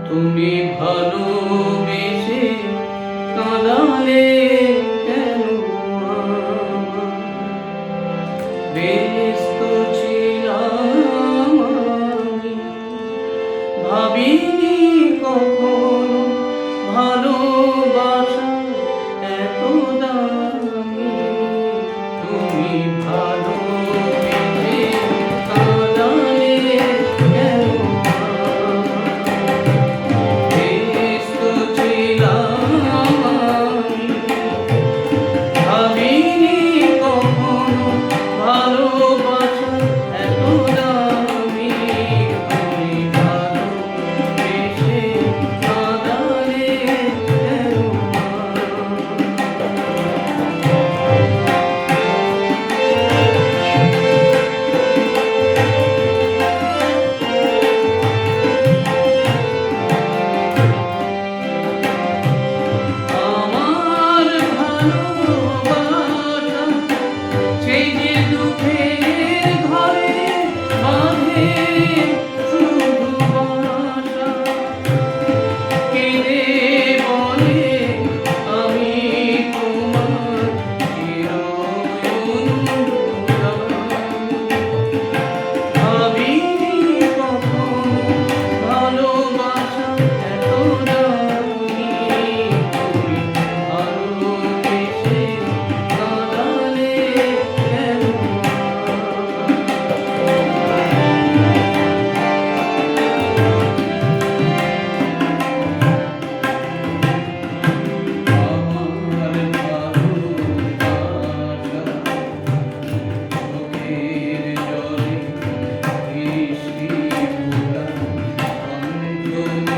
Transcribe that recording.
তুমি ভালোবেসে কাঁদালে কেন ব্যস্ত ছিলাম আমি, ভাবিনি কখনো ভালোবাসা এত দামি। তুমি ভালোবেসে কাঁদালে কেন ব্যস্ত ছিলাম আমি, ভাবিনি কখনো ভালোবাসা এত দামি। তুমি ভালোবেসে কাঁদালে কেন আমার ভালোবাসা সেই যে দুঃখের ঘরে বাঁধে শুধু বাসা, কেঁদে বলে আমি তোমার চিরঅনুরাগী। ভাবিনি কখনো ভালোবাসা এত দামি। তুমি ভালোবেসে কাঁদালে কেন? আমার ভালোবাসা চোখের জলে বৃষ্টি ভোলা অন্ধকার।